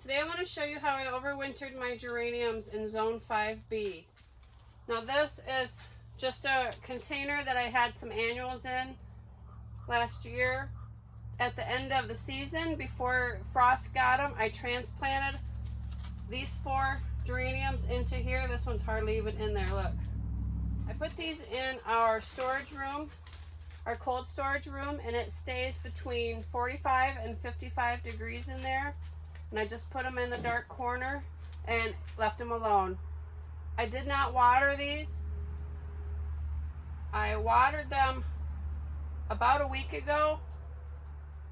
Today I want to show you how I overwintered my geraniums in Zone 5B. Now this is just a container that I had some annuals in last year. At the end of the season, before frost got them, I transplanted these 4 geraniums into here. This one's hardly even in there, look. I put these in our storage room, our cold storage room, and it stays between 45 and 55 degrees in there. And I just put them in the dark corner and left them alone. I did not water these. I watered them about a week ago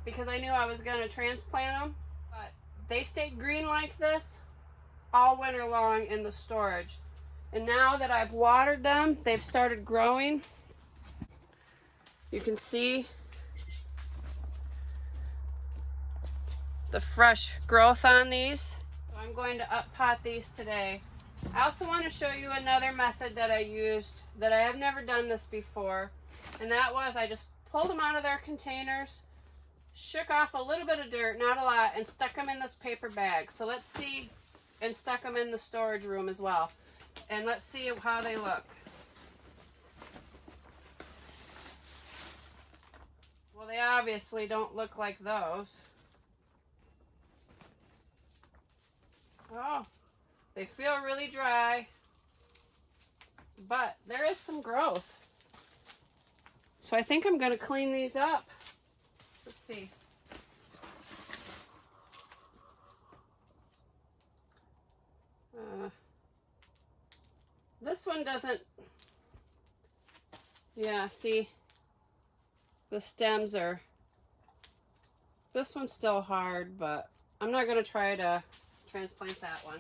because I knew I was going to transplant them. But they stayed green like this all winter long in the storage. And now that I've watered them, they've started growing. You can see the fresh growth on these. So I'm going to up pot these today. I also want to show you another method that I used that I have never done this before, and that was I just pulled them out of their containers, shook off a little bit of dirt, not a lot, and stuck them in this paper bag. So let's see, and stuck them in the storage room as well, and let's see how they look. Well, they obviously don't look like those. Oh, they feel really dry, but there is some growth. So I think I'm going to clean these up. Let's see. This one doesn't, yeah, see, the stems are, this one's still hard, but I'm not going to try to transplant that one.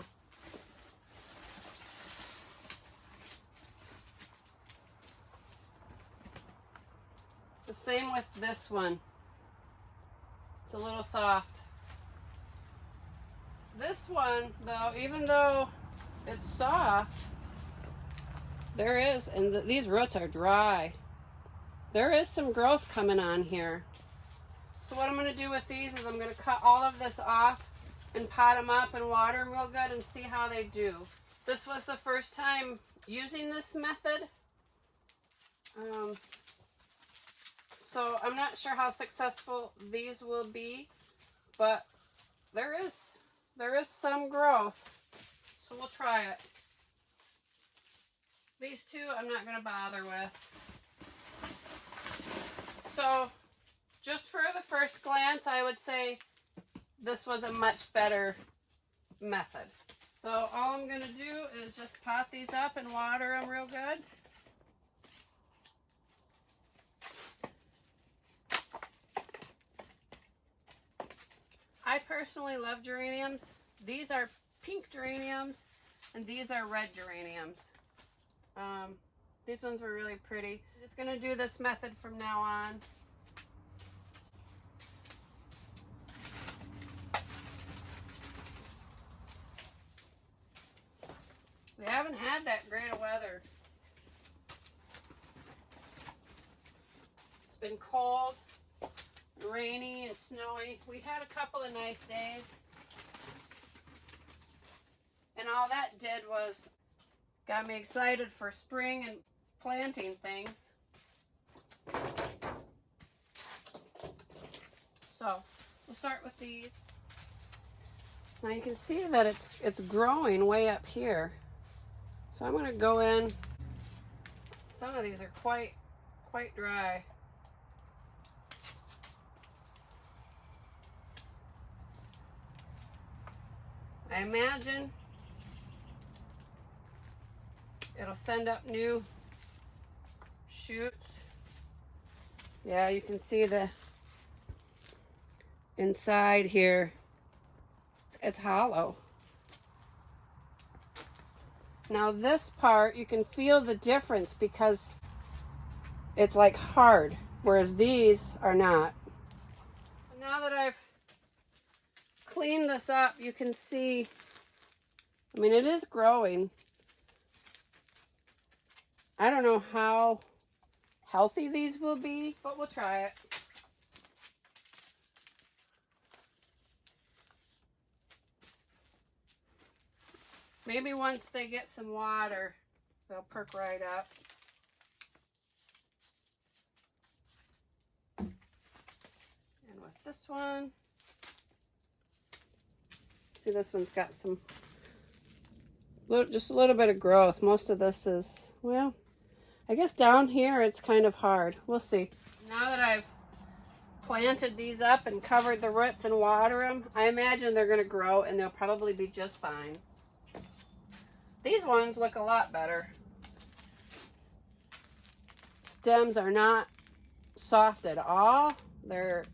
The same with this one. It's a little soft. This one, though, even though it's soft, there is, and these roots are dry. There is some growth coming on here. So what I'm going to do with these is I'm going to cut all of this off and pot them up and water them real good and see how they do. This was the first time using this method. So I'm not sure how successful these will be, but there is some growth. So we'll try it. These two I'm not going to bother with. So just for the first glance, I would say this was a much better method. So all I'm going to do is just pot these up and water them real good. I personally love geraniums. These are pink geraniums and these are red geraniums. These ones were really pretty. I'm just going to do this method from now on. We haven't had that great of weather. It's been cold, rainy, and snowy. We had a couple of nice days. And all that did was got me excited for spring and planting things. So we'll start with these. Now you can see that it's growing way up here. So I'm going to go in. Some of these are quite dry. I imagine it'll send up new shoots. Yeah, you can see the inside here. It's hollow. Now this part, you can feel the difference because it's like hard, whereas these are not. Now that I've cleaned this up, you can see, I mean, it is growing. I don't know how healthy these will be, but we'll try it. Maybe once they get some water, they'll perk right up. And with this one, see, this one's got some, just a little bit of growth. Most of this is, well, I guess down here it's kind of hard. We'll see. Now that I've planted these up and covered the roots and water them, I imagine they're going to grow and they'll probably be just fine. These ones look a lot better. Stems are not soft at all. They're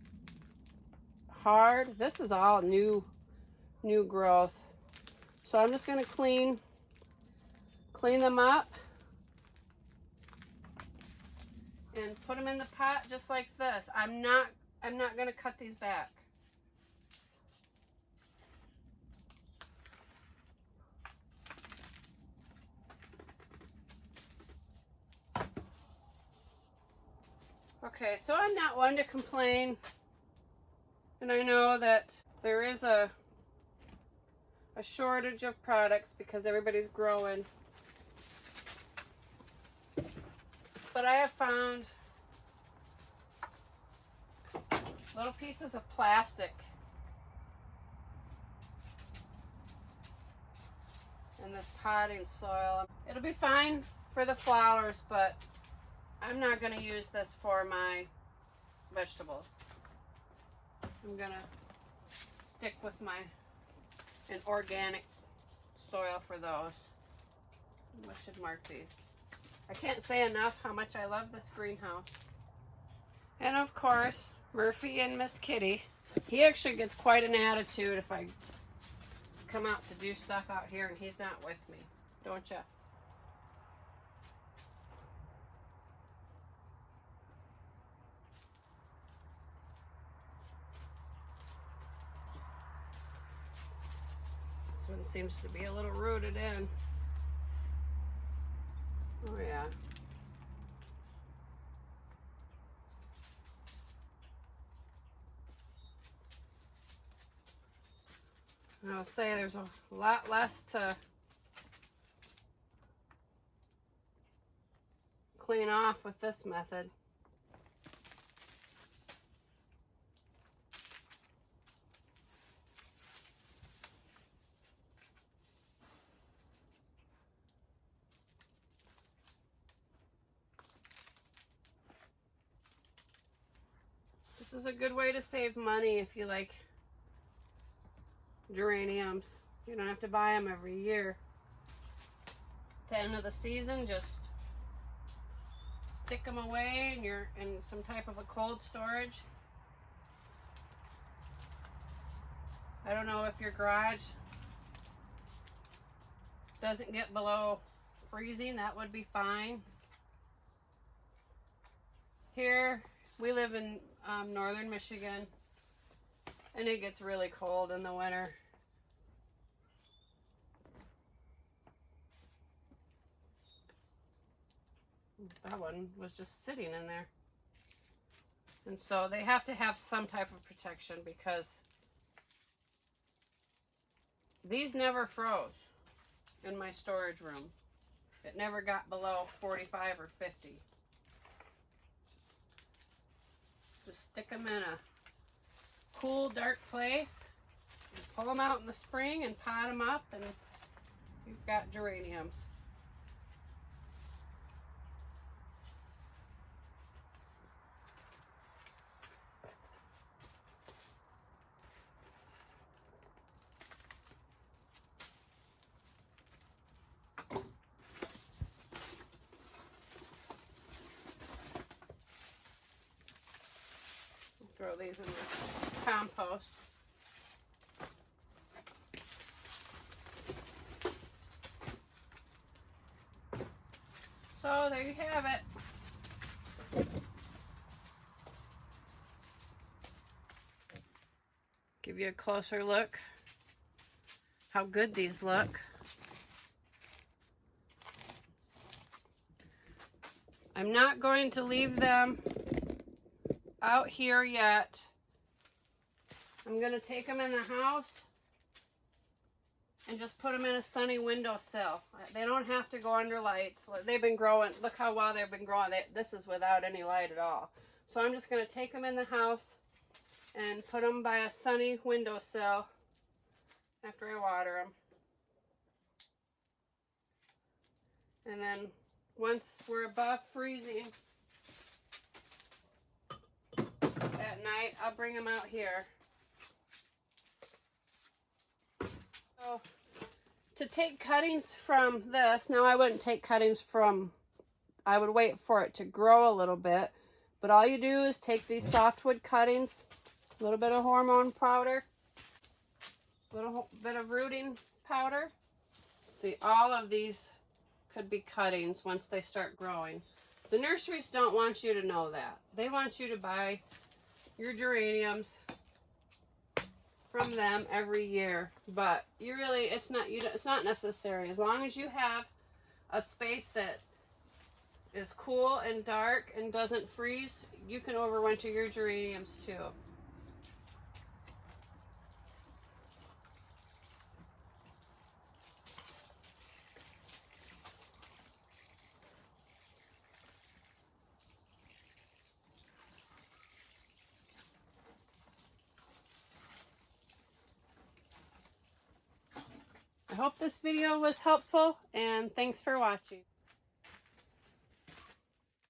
hard. This is all new growth. So I'm just going to clean them up and put them in the pot just like this. I'm not going to cut these back. Okay, so I'm not one to complain, and I know that there is a shortage of products because everybody's growing. But I have found little pieces of plastic in this potting soil. It'll be fine for the flowers, but I'm not going to use this for my vegetables. I'm going to stick with an organic soil for those. I should mark these. I can't say enough how much I love this greenhouse. And of course, Murphy and Miss Kitty. He actually gets quite an attitude if I come out to do stuff out here and he's not with me. Don't ya? This one seems to be a little rooted in. Oh yeah. I'll say there's a lot less to clean off with this method. This is a good way to save money if you like geraniums. You don't have to buy them every year. At the end of the season, just stick them away in some type of a cold storage. I don't know if your garage doesn't get below freezing, that would be fine. Here, we live in northern Michigan, and it gets really cold in the winter. That one was just sitting in there. And so they have to have some type of protection because these never froze in my storage room. It never got below 45 or 50. Just stick them in a cool, dark place. And pull them out in the spring and pot them up, and you've got geraniums. Throw these in the compost. So there you have it. Give you a closer look how good these look. I'm not going to leave them out here yet. I'm going to take them in the house and just put them in a sunny windowsill. They don't have to go under lights. They've been growing. Look how well they've been growing. This is without any light at all. So I'm just going to take them in the house and put them by a sunny windowsill after I water them. And then once we're above freezing at night, I'll bring them out here. So to take cuttings from this, now I wouldn't take cuttings from, I would wait for it to grow a little bit, but all you do is take these softwood cuttings, a little bit of hormone powder, a little bit of rooting powder. See, all of these could be cuttings once they start growing. The nurseries don't want you to know that. They want you to buy your geraniums from them every year, but you really, it's not necessary. As long as you have a space that is cool and dark and doesn't freeze, you can overwinter your geraniums too. I hope this video was helpful, and thanks for watching.